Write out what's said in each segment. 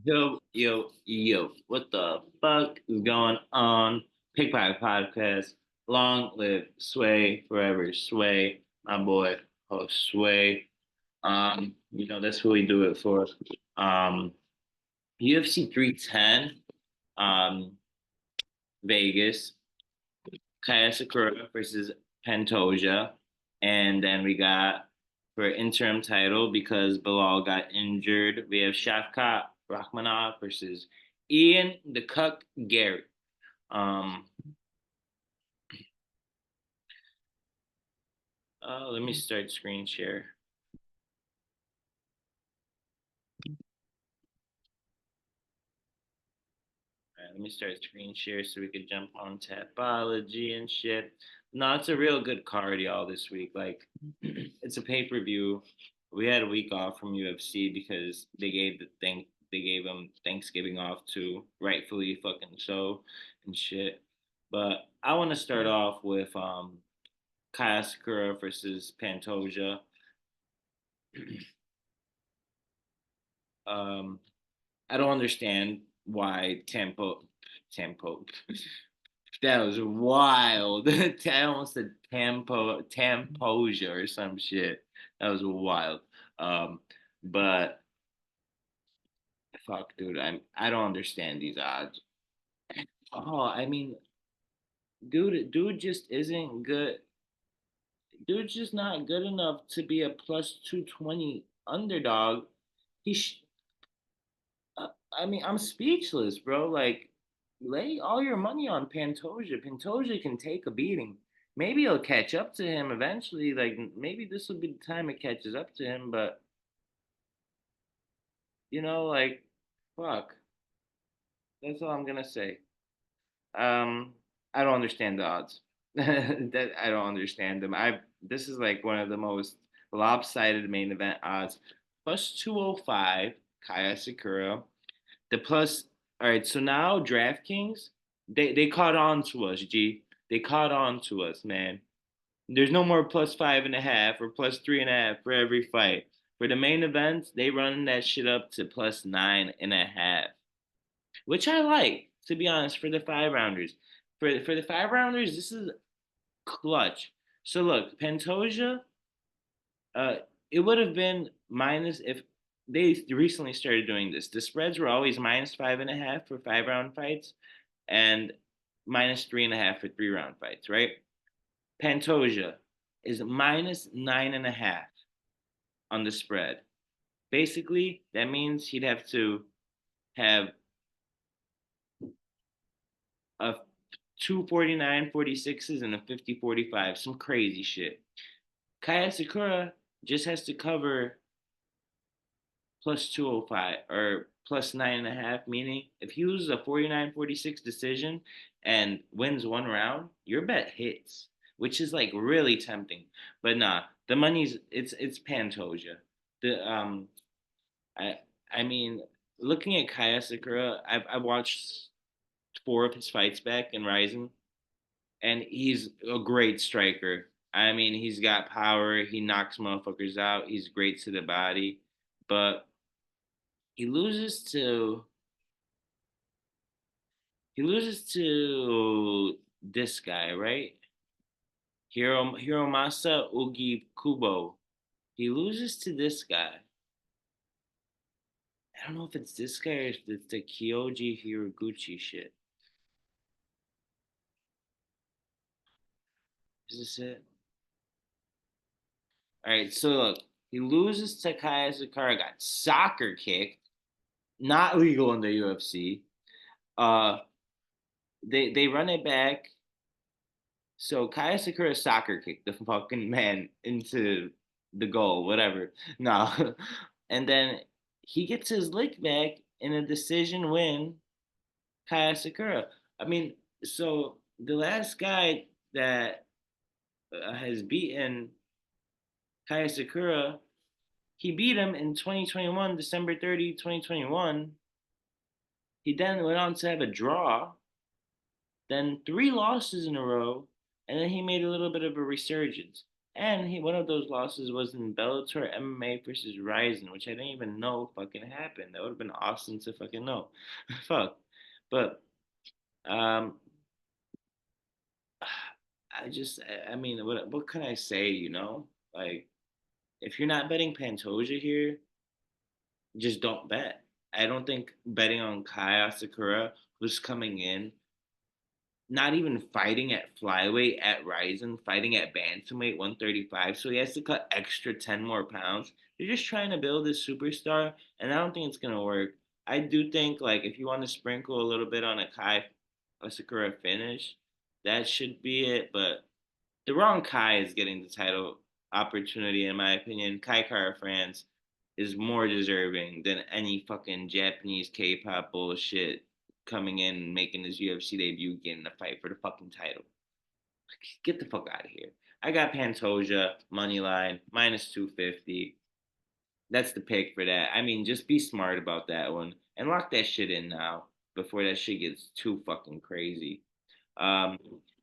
Yo, what the fuck is going on? Pickpocket Podcast. Long live Sway, forever Sway, my boy, host Sway. That's who we do it for. Um, UFC 310, um, Vegas, Kaya Sakura versus Pantoja. And then we got for interim title because Bilal got injured. We have Shafkat Rahmanov versus Ian the Cuck Garrett. Um, Let me start screen share. All right, let me start screen share so we could jump on Tapology and shit. No, it's a real good card, y'all, this week. Like, it's a pay per view. We had a week off from UFC because they gave them Thanksgiving off too, rightfully fucking so and shit. But I want to start off with Kaya Sakura versus Pantoja. Um, I don't understand why Tempo. That was wild. I almost said Tamposia or some shit. That was wild. Um, but fuck, dude, I don't understand these odds. Oh, I mean, dude just isn't good. Dude's just not good enough to be a plus 220 underdog. He sh- I mean, I'm speechless, bro. Like, lay all your money on Pantoja. Pantoja can take a beating. Maybe he'll catch up to him eventually. Like, maybe this will be the time it catches up to him. But like, fuck. That's all I'm gonna say. Um, I don't understand the odds. That I don't understand them. I This is like one of the most lopsided main event odds. Plus 205, Kaya Sakura. The plus, all right. So now DraftKings, they caught on to us. G, they caught on to us, man. There's no more plus 5.5 or plus 3.5 for every fight. For the main events, they run that shit up to plus 9.5, which I like, to be honest. For the 5 rounders, for the 5 rounders, this is clutch. So look, Pantoja, uh, it would have been minus if they recently started doing this. The spreads were always minus 5.5 for 5 round fights and minus 3.5 for 3 round fights, right? Pantoja is minus 9.5 on the spread. Basically, that means he'd have to have a 249 46s and a 50 45, some crazy shit. Kaya Sakura just has to cover plus 205 or plus 9.5, meaning if he loses a 49-46 decision and wins 1 round, your bet hits, which is like really tempting. But nah, the money's it's Pantoja. The I I mean, looking at Kaya Sakura, I've watched 4 of his fights back in Rising, and he's a great striker. I mean, he's got power. He knocks motherfuckers out. He's great to the body, but he loses to He loses to this guy, right? Hiromasa Ugi Kubo. He loses to this guy. I don't know if it's this guy or if it's the Kyoji Hiraguchi shit. Is this it? All right, so look, he loses to Kaya Sakara, got soccer kicked, not legal in the UFC. Uh, they run it back. So Kaya Sakura soccer kicked the fucking man into the goal, whatever. No. And then he gets his lick back in a decision win, Kaya Sakura. I mean, so the last guy that has beaten Kaya Sakura, he beat him in 2021, December 30, 2021. He then went on to have a draw, then 3 losses in a row, and then he made a little bit of a resurgence. And one of those losses was in Bellator MMA versus Ryzen, which I didn't even know fucking happened. That would have been awesome to fucking know. Fuck. But um I mean, what can I say, you know? Like, if you're not betting Pantoja here, just don't bet. I don't think betting on Kaya Sakura, who's coming in, not even fighting at flyweight at Ryzen, fighting at bantamweight 135, so he has to cut extra 10 more pounds. They're just trying to build this superstar, and I don't think it's gonna work. I do think like if you want to sprinkle a little bit on a Sakura finish, that should be it. But the wrong Kai is getting the title opportunity, in my opinion. Kai Kara France is more deserving than any fucking Japanese K-pop bullshit coming in and making his UFC debut, getting a fight for the fucking title. Get the fuck out of here. I got Pantoja money line minus 250. That's the pick for that. I mean, just be smart about that one and lock that shit in now before that shit gets too fucking crazy. Um,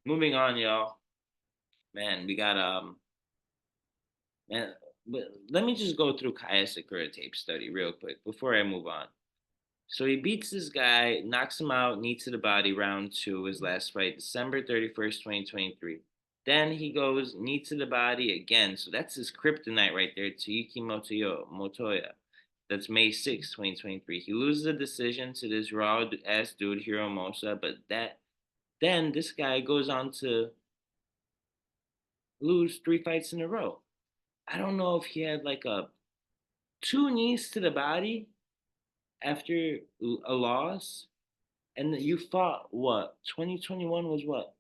moving on, y'all. Man, we got man. But let me just go through Kaya Sakura tape study real quick before I move on. So he beats this guy, knocks him out, knee to the body, round two, his last fight, December 31st, 2023. Then he goes knee to the body again. So that's his kryptonite right there, Motoya. That's May 6th, 2023. He loses the decision to this raw ass dude, Hiro Mosa, but then this guy goes on to lose three fights in a row. I don't know if he had like a two knees to the body after a loss. And you fought what? 2021 was what?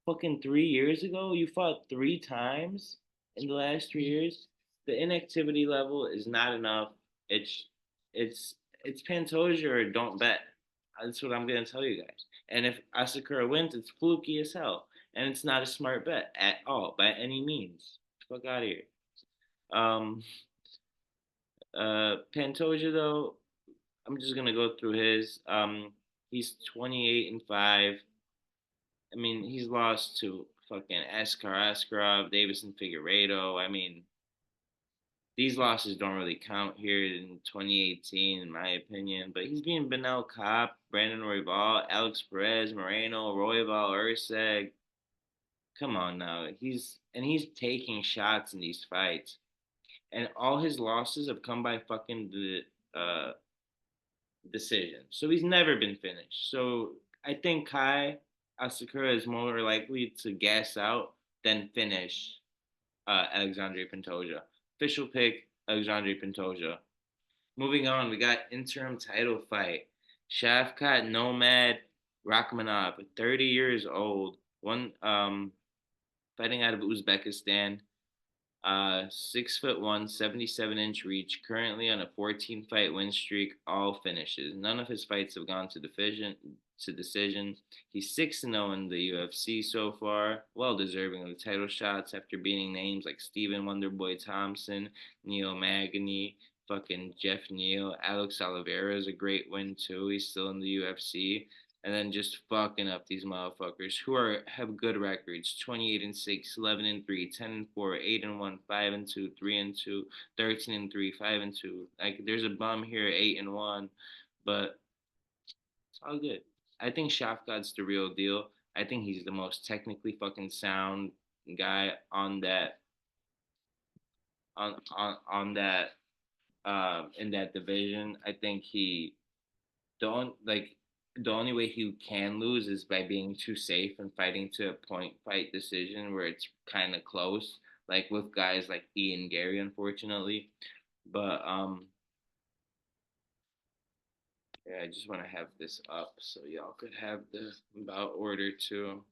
Fucking 3 years ago? You fought three times in the last 3 years? The inactivity level is not enough. It's it's it's Pantoja or don't bet. That's what I'm gonna tell you guys. And if Asakura wins, it's fluky as hell. And it's not a smart bet at all, by any means. Fuck out of here. Um Pantoja though, I'm just gonna go through his. He's 28-5. I mean, he's lost to fucking Askar Askarov, Davison Figueiredo. I mean, these losses don't really count here in 2018, in my opinion. But he's being Benel Cop, Brandon Royval, Alex Perez, Moreno, Royval, Urseg. Come on now, he's taking shots in these fights, and all his losses have come by fucking the decision. So he's never been finished. So I think Kai Asakura is more likely to gas out than finish Alexandre Pantoja. Official pick, Alexandre Pantoja. Moving on, we got interim title fight. Shavkat Nomad Rachmanov, 30 years old, one fighting out of Uzbekistan. 6'1", 77-inch reach, currently on a 14-fight win streak, all finishes. None of his fights have gone to decision. He's 6-0 in the UFC so far, well deserving of the title shots after beating names like Stephen Wonderboy Thompson, Neil Magny, fucking Jeff Neal. Alex Oliveira is a great win too. He's still in the UFC, and then just fucking up these motherfuckers who have good records: 28-6, 11-3, 10-4, 8-1, 5-2, 3-2, 13-3, 5-2. Like there's a bum here, 8-1, but it's all good. I think Shafqat's the real deal. I think he's the most technically fucking sound guy on that on that in that division. I think he don't like the only way he can lose is by being too safe and fighting to a point fight decision where it's kind of close, like with guys like Ian Gary, unfortunately. But yeah, I just want to have this up so y'all could have the bout order too.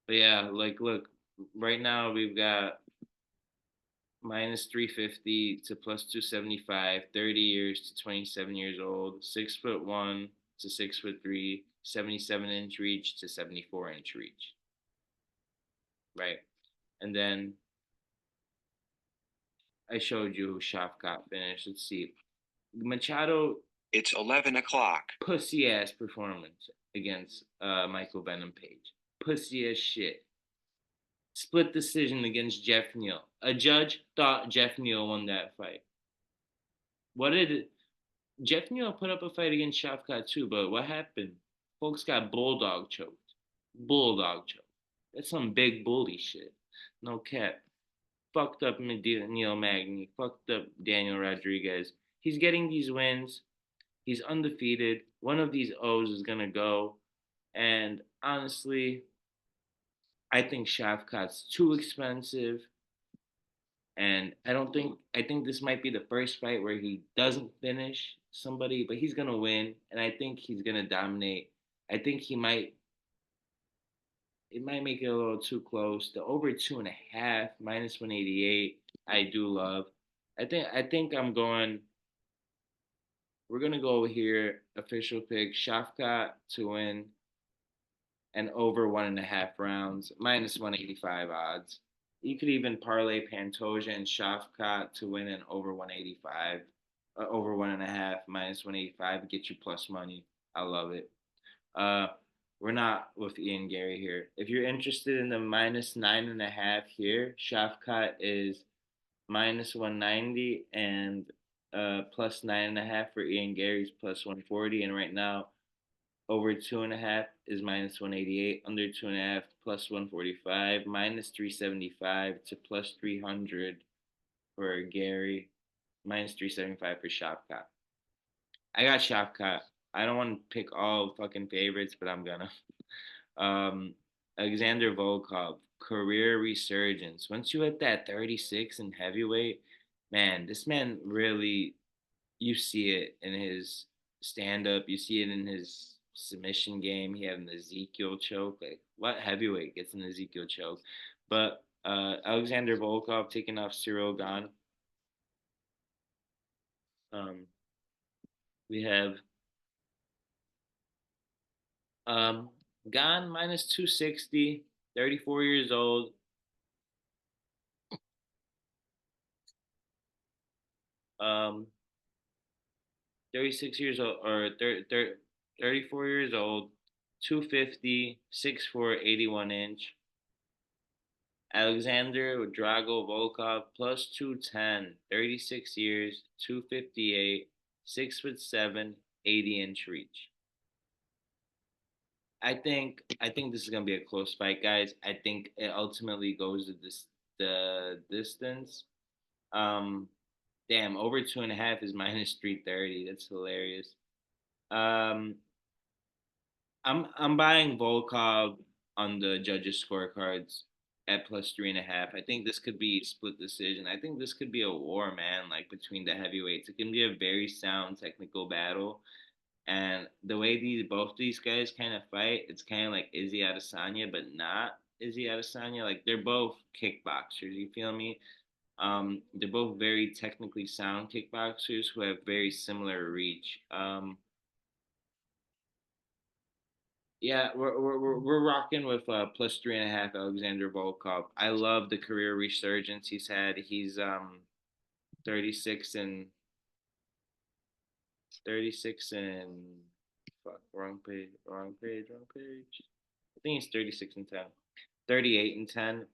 But yeah, like look, right now we've got minus 350 to plus 275, 30 years to 27 years old, 6'1" to 6'3", 77-inch reach to 74-inch reach. Right. And then I showed you who Shafkat finished. Let's see. Machado. It's 11 o'clock. Pussy ass performance against Michael Venom Page. Pussy as shit. Split decision against Jeff Neal. A judge thought Jeff Neal won that fight. What did Jeff Neal put up a fight against Shafkat too? But what happened? Folks got bulldog choked. Bulldog choked. That's some big bully shit. No cap. Fucked up Neil Magny. Fucked up Daniel Rodriguez. He's getting these wins. He's undefeated. One of these O's is gonna go. And honestly, I think Shafkat's too expensive. And I think this might be the first fight where he doesn't finish somebody, but he's gonna win, and I think he's gonna dominate. I think it might make it a little too close. The over 2.5 minus 188, I do love. I think we're gonna go over here, official pick, Shafkat to win and over 1.5 rounds, minus 185 odds. You could even parlay Pantoja and Shafkat to win an over 185, over 1.5, minus 185, get you plus money. I love it. Uh, we're not with Ian Gary here. If you're interested in the minus 9.5 here, Shafkat is minus 190 and plus 9.5 for Ian Gary's plus 140. And right now, over 2.5 is minus 188. Under 2.5 plus 145. Minus 375 to plus 300 for Gary. Minus 375 for Shopcott. I got Shopcott. I don't want to pick all fucking favorites, but I'm gonna. Um, Alexander Volkov, career resurgence. Once you hit that 36 in heavyweight, man, this man really, you see it in his stand up, you see it in his submission game. He had an Ezekiel choke. Like, what heavyweight gets an Ezekiel choke? But Alexander Volkov taking off Cyril Gane. Um, we have um, Gane minus 260, 34 years old. 36 years old or 34 years old, 250, 6'4", 81 inch. Alexander Drago Volkov plus 210, 36 years, 258, 6'7", 80 inch reach. I think this is gonna be a close fight, guys. I think it ultimately goes to the distance. Um, damn, over 2.5 is minus 330. That's hilarious. Um, I'm buying Volkov on the judges' scorecards at plus 3.5. I think this could be a split decision. I think this could be a war, man, like between the heavyweights. It can be a very sound technical battle. And the way these guys kind of fight, it's kind of like Izzy Adesanya, but not Izzy Adesanya. Like they're both kickboxers. You feel me? They're both very technically sound kickboxers who have very similar reach. Yeah, we're rocking with plus 3.5 Alexander Volkov. I love the career resurgence he's had. He's 36 and 36 and fuck, wrong page. I think he's 36 and 10. 38 and 10.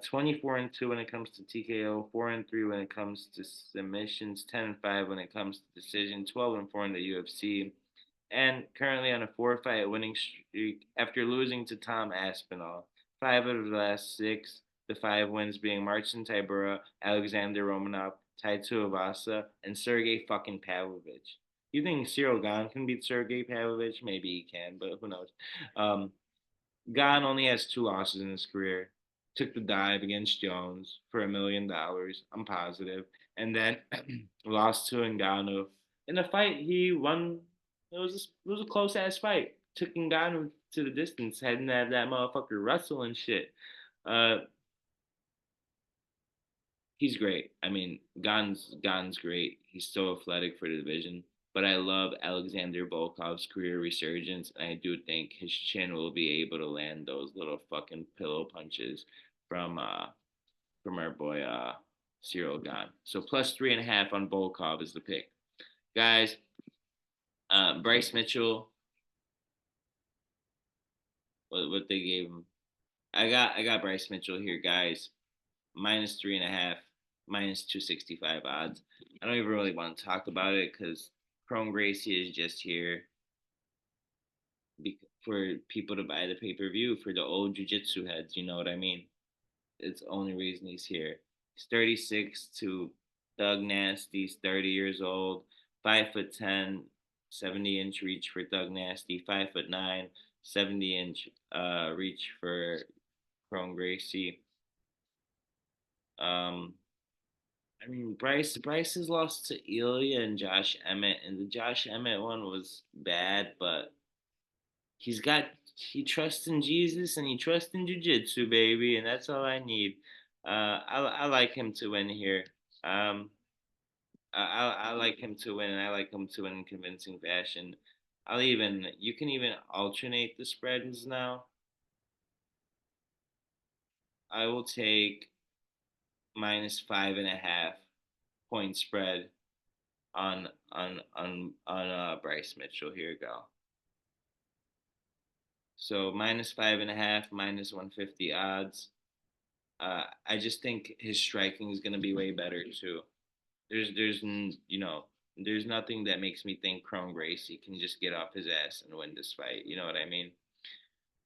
24 and 2 when it comes to TKO, 4 and 3 when it comes to submissions, 10 and 5 when it comes to decision, 12 and 4 in the UFC, and currently on a 4-fight winning streak after losing to Tom Aspinall. 5 of the last 6, the 5 wins being Marcin Tybura, Alexander Romanov, Tai Tuivasa, and Sergey fucking Pavlovich. You think Cyril Gane can beat Sergey Pavlovich? Maybe he can, but who knows? Um, Gane only has 2 losses in his career. Took the dive against Jones for $1 million. I'm positive, and then lost to Ngannou in a fight he won. It was a close ass fight. Took Ngannou to the distance. Hadn't had that motherfucker wrestle and shit. Uh, he's great. I mean, Gane's great. He's so athletic for the division. But I love Alexander Volkov's career resurgence, and I do think his chin will be able to land those little fucking pillow punches from uh from our boy Cyril Gane. So plus 3.5 on Volkov is the pick, guys. Bryce Mitchell, what they gave him? I got Bryce Mitchell here, guys. Minus 3.5, minus 265 odds. I don't even really want to talk about it because Chrome Gracie is just here for people to buy the pay per view for the old jiu-jitsu heads. You know what I mean? It's the only reason he's here. He's 36 to Doug Nasty's 30 years old, 5'10", 70-inch reach for Doug Nasty, 5'9", 70-inch reach for Chrome Gracie. Um, I mean, Bryce has lost to Ilya and Josh Emmett, and the Josh Emmett one was bad, but he's got he trusts in Jesus and he trusts in jiu-jitsu, baby, and that's all I need. I like him to win here. Um, I like him to win, and I like him to win in convincing fashion. You can even alternate the spreads now. I will take minus 5.5 point spread on Bryce Mitchell. Here we go. So minus 5.5, minus 150 odds. I just think his striking is gonna be way better too. There's nothing that makes me think Chrome Gracie can just get off his ass and win this fight. You know what I mean?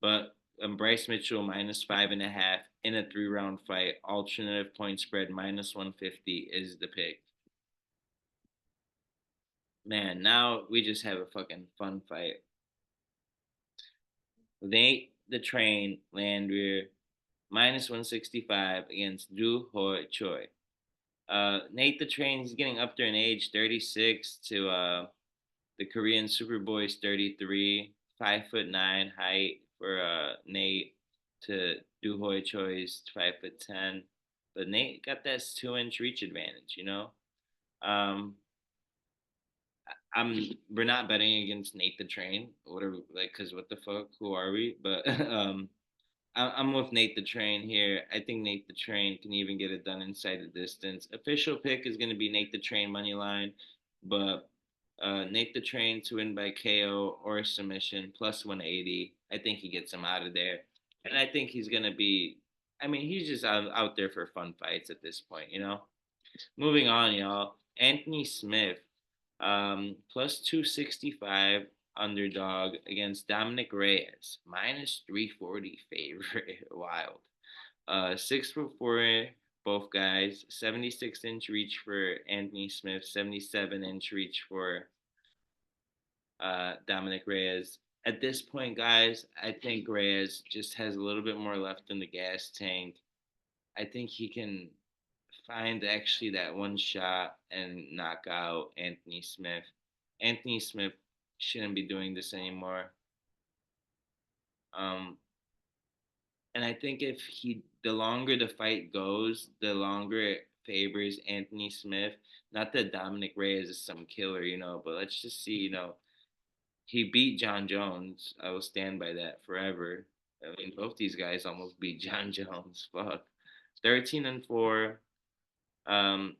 But Bryce Mitchell minus 5.5 in a 3-round fight, alternative point spread minus 150 is the pick. Man, now we just have a fucking fun fight. Nate the Train Landwehr minus 165 against Du Hoi Choi. Nate the Train is getting up there in age, 36 to the Korean Superboy's 33, 5'9" height for Nate to Du Hoi Choi's 5'10". But Nate got that 2-inch reach advantage, you know. Um, we're not betting against Nate the Train. What are like? Cause what the fuck? Who are we? But I'm with Nate the Train here. I think Nate the Train can even get it done inside the distance. Official pick is going to be Nate the Train money line, but Nate the Train to win by KO or submission plus 180. I think he gets him out of there, and I think he's going to be. I mean, he's just out there for fun fights at this point, you know. Moving on, y'all. Anthony Smith, plus 265 underdog against Dominic Reyes, minus 340 favorite. Wild. 6'4", both guys. 76-inch reach for Anthony Smith. 77-inch reach for Dominic Reyes. At this point, guys, I think Reyes just has a little bit more left in the gas tank. I think he can find actually that one shot and knock out Anthony Smith. Anthony Smith shouldn't be doing this anymore. Um, and I think the longer the fight goes, the longer it favors Anthony Smith. Not that Dominic Reyes is some killer, you know, but let's just see, you know, he beat John Jones. I will stand by that forever. I mean, both these guys almost beat John Jones. Fuck. 13-4. Um,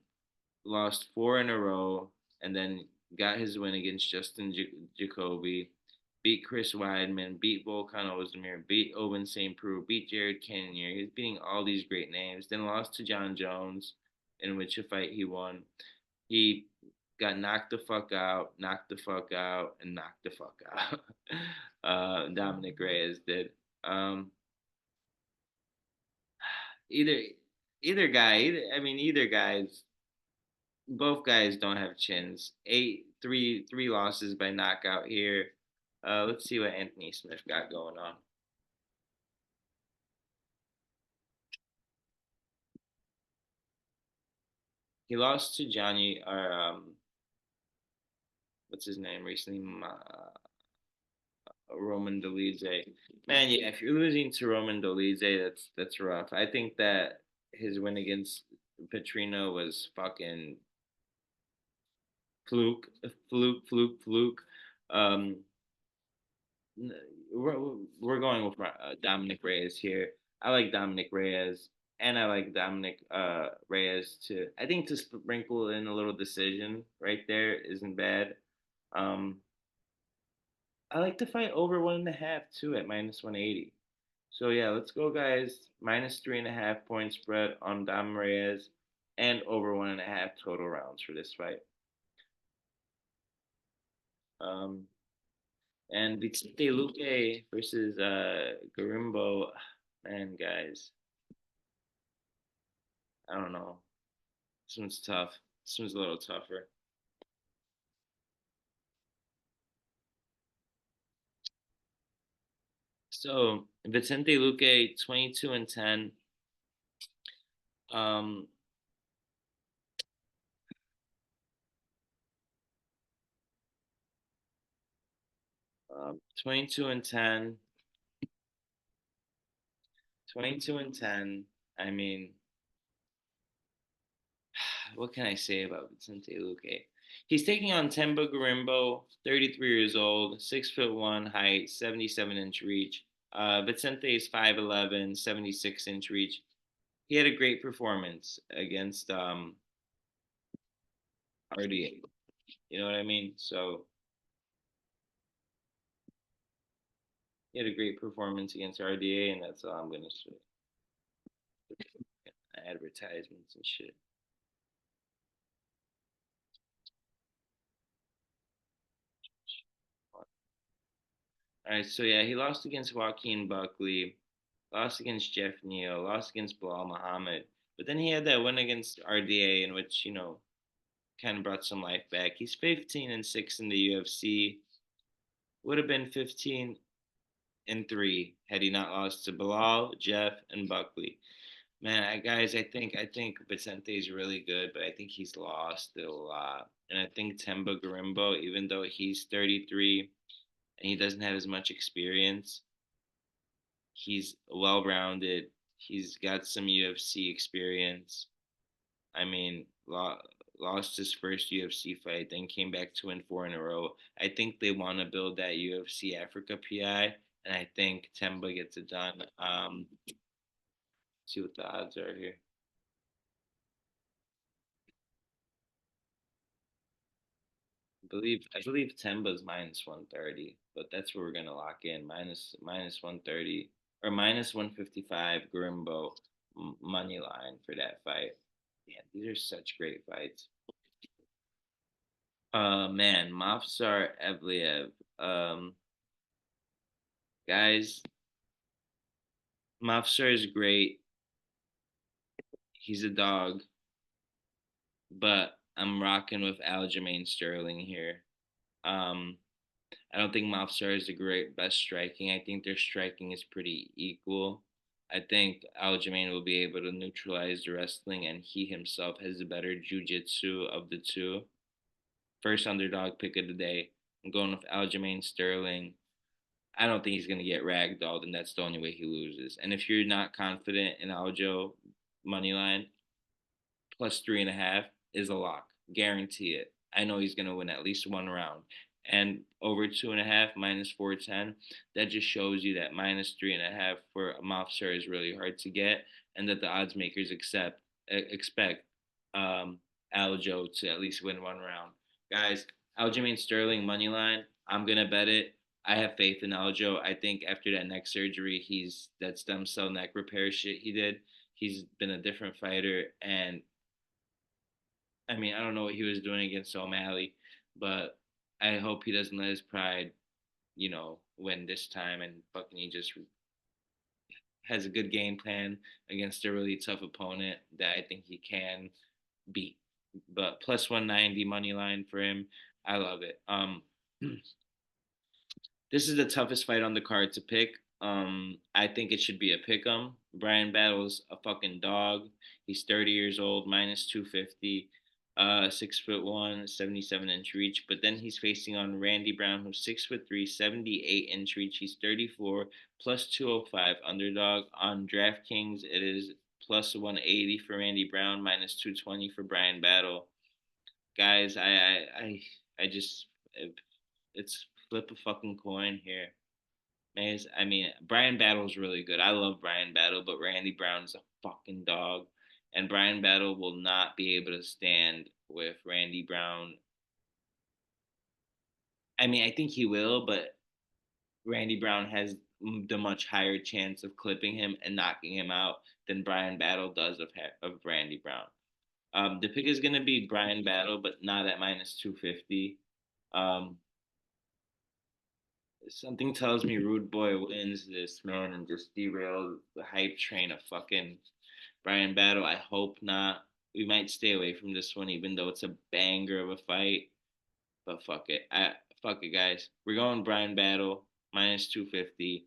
Lost 4 in a row, and then got his win against Justin Jacoby, beat Chris Weidman, beat Volkan Ozdemir, beat Owen St. Preux, beat Jared Cannonier. He's beating all these great names. Then lost to John Jones, in which a fight he won. He got knocked the fuck out, knocked the fuck out, and knocked the fuck out. Dominic Reyes did. Um, either either guys both guys don't have chins. Three losses by knockout here. Let's see what Anthony Smith got going on. He lost to Johnny, or what's his name recently? Roman Dolidze. Man, yeah, if you're losing to Roman Dolidze, that's rough. I think that his win against Petrino was fucking fluke, fluke. Um, we're, we're going with Dominic Reyes here. I like Dominic Reyes, and I like Dominic Reyes to. I think to sprinkle in a little decision right there isn't bad. Um, I like to fight over 1.5 too at minus 180. So yeah, let's go, guys. -3.5 point spread on Dom Reyes, and over 1.5 total rounds for this fight. Um, and Vicente Luque versus Garimbo. Man, guys, I don't know. This one's tough. This one's a little tougher. So Vicente Luque, 22-10. Um, 22-10. 22-10. I mean, what can I say about Vicente Luque? He's taking on Temba Garimbo, 33 years old, 6 foot one height, 77-inch reach. Vicente is 5'11", 76-inch reach. He had a great performance against RDA. You know what I mean? So he had a great performance against RDA, and that's all I'm gonna say. Advertisements and shit. All right, so yeah, he lost against Joaquin Buckley, lost against Jeff Neal, lost against Bilal Muhammad, but then he had that win against RDA, in which kind of brought some life back. He's 15-6 in the UFC. Would have been 15-3 had he not lost to Bilal, Jeff, and Buckley. Man, guys, I think Vicente is really good, but I think he's lost it a lot. And I think Temba Garimbo, even though he's 33 and he doesn't have as much experience, he's well rounded. He's got some UFC experience. I mean, lost his first UFC fight, then came back to win four in a row. I think they want to build that UFC Africa PI, and I think Temba gets it done. See what the odds are here. I believe Temba's -130, but that's where we're gonna lock in. Minus 130 or -155 Grimbo money line for that fight. Yeah, these are such great fights. Man, Mafsar Evliev. Guys, Mafsar is great. He's a dog, but I'm rocking with Aljamain Sterling here. Um, I don't think Mafsar is the great best striking. I think their striking is pretty equal. I think Aljamain will be able to neutralize the wrestling, and he himself has the better jujitsu of the two. First underdog pick of the day. I'm going with Aljamain Sterling. I don't think he's going to get ragdolled, and that's the only way he loses. And if you're not confident in Aljo money line, +3.5 is a lock. Guarantee it. I know he's going to win at least one round. And over 2.5 -410, that just shows you that -3.5 for a Mofsar is really hard to get, and that the odds makers expect Aljo to at least win one round. Guys, Aljamain Sterling money line. I'm gonna bet it. I have faith in Aljo. I think after that neck surgery, he's that stem cell neck repair shit he did. He's been a different fighter, and I mean, I don't know what he was doing against O'Malley, but I hope he doesn't let his pride, win this time, and Buckney just has a good game plan against a really tough opponent that I think he can beat. But +190 money line for him, I love it. This is the toughest fight on the card to pick. I think it should be a pick 'em. Brian Battle's a fucking dog. He's 30 years old, -250, 6 foot one, 77-inch reach. But then he's facing on Randy Brown, who's 6 foot 3, 78-inch reach. He's 34, +205 underdog. On DraftKings, it is +180 for Randy Brown, -220 for Brian Battle. Guys, I just it's flip a fucking coin here. I mean, Brian Battle's really good. I love Brian Battle, but Randy Brown's a fucking dog, and Brian Battle will not be able to stand with Randy Brown. I mean, I think he will, but Randy Brown has the much higher chance of clipping him and knocking him out than Brian Battle does of Randy Brown. The pick is gonna be Brian Battle, but not at minus 250. Um, Something tells me Rude Boy wins this, man, and just derails the hype train of fucking Brian Battle. I hope not. We might stay away from this one, even though it's a banger of a fight. But fuck it. Fuck it, guys. We're going Brian Battle minus 250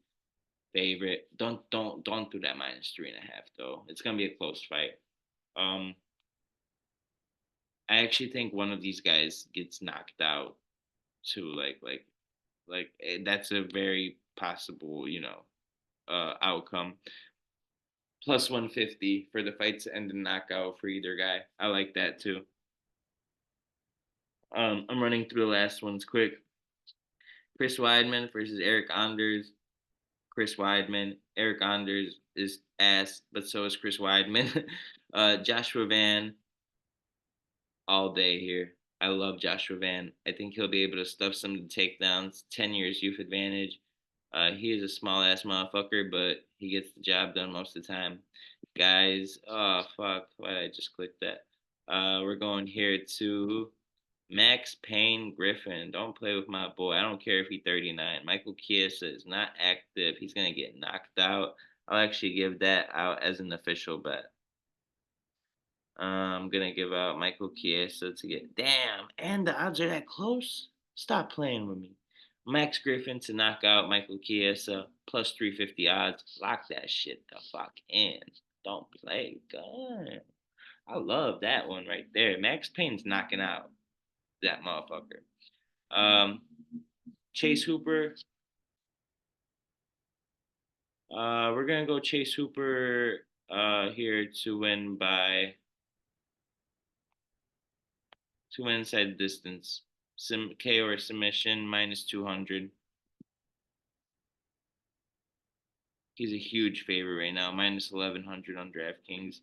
favorite. Don't do that minus 3.5 though. It's gonna be a close fight. Um, I actually think one of these guys gets knocked out too. That's a very possible, outcome. Plus 150 for the fight to end in knockout for either guy. I like that too. I'm running through the last ones quick. Chris Weidman versus Eric Anders. Chris Weidman. Eric Anders is ass, but so is Chris Weidman. Joshua Van all day here. I love Joshua Van. I think he'll be able to stuff some of the takedowns. 10 years youth advantage. He is a small ass motherfucker, but he gets the job done most of the time. Guys, oh fuck, why did I just click that? We're going here to Max Payne Griffin. Don't play with my boy. I don't care if he's 39. Michael Chiesa is not active. He's gonna get knocked out. I'll actually give that out as an official bet. I'm gonna give out Michael Chiesa to get damn, and the odds are that close. Stop playing with me. Max Griffin to knock out Michael Chiesa plus 350 odds. Lock that shit the fuck in. Don't play. God, I love that one right there. Max Payne's knocking out that motherfucker. Um, Chase Hooper. We're gonna go Chase Hooper here to win inside distance. KO or submission minus 200. He's a huge favorite right now, minus 1100 on DraftKings.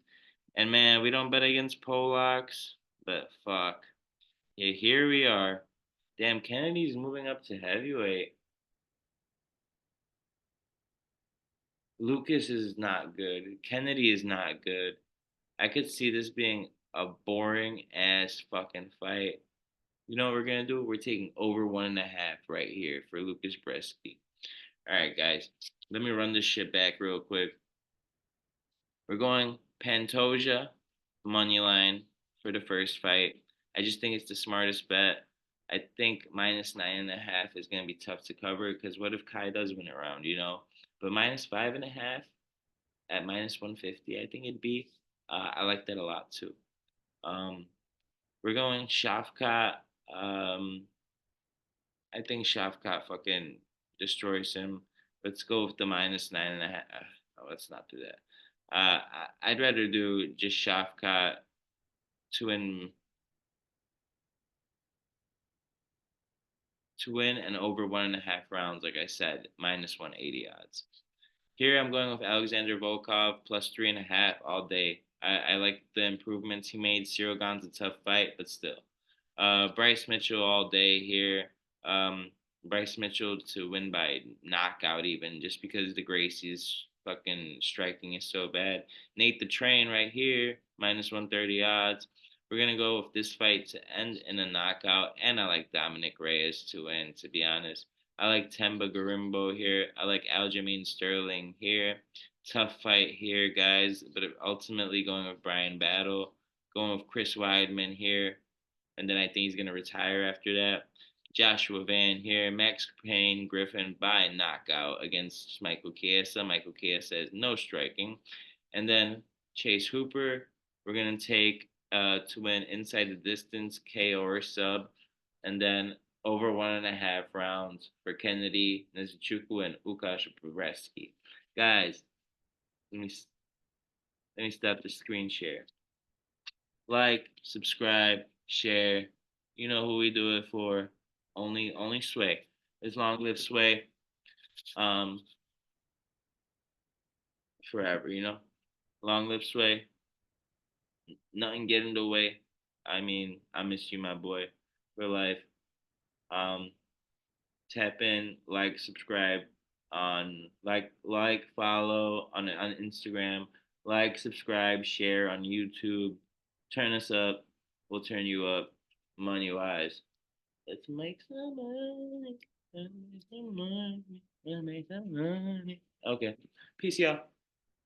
And man, we don't bet against Polacks, but fuck. Yeah, here we are. Damn, Kennedy's moving up to heavyweight. Lucas is not good. Kennedy is not good. I could see this being a boring ass fucking fight. You know what we're gonna do? We're taking over 1.5 right here for Lucas Bresky. All right, guys. Let me run this shit back real quick. We're going Pantoja money line for the first fight. I just think it's the smartest bet. I think minus 9.5 is gonna be tough to cover because what if Kai does win a round, you know? But minus 5.5 at minus 150, I think it'd be. I like that a lot too. Um, we're going Shafkat. Um, I think Shafkat fucking destroys him. Let's go with the minus 9.5. Oh, let's not do that. I'd rather do just Shafkat to win and over 1.5 rounds, like I said, minus 180 odds. Here I'm going with Alexander Volkov plus 3.5 all day. I like the improvements he made. Cyril Gane's a tough fight, but still. Bryce Mitchell all day here. Um, Bryce Mitchell to win by knockout, even just because the Gracie's fucking striking is so bad. Nate the Train right here, minus 130 odds. We're gonna go with this fight to end in a knockout, and I like Dominic Reyes to win. To be honest, I like Temba Garimbo here. I like Aljamain Sterling here. Tough fight here, guys, but ultimately going with Brian Battle, going with Chris Weidman here, and then I think he's gonna retire after that. Joshua Van here, Max Payne Griffin by knockout against Michael Chiesa. Michael Chiesa has no striking, and then Chase Hooper. We're gonna take to win inside the distance, KO or sub, and then over 1.5 rounds for Kennedy, Nizuchuku, and Ukash Bresky. Guys, let me stop the screen share. Like, subscribe, share. You know who we do it for. Only Sway. As long live Sway. Um, forever. Long live Sway. Nothing get in the way. I mean, I miss you, my boy, for life. Um, Tap in, like, subscribe. on follow on Instagram, subscribe, share on YouTube. Turn us up. We'll turn you up money wise. Let's make some money. Let's make some money. Let's make some money. Okay. Peace, y'all.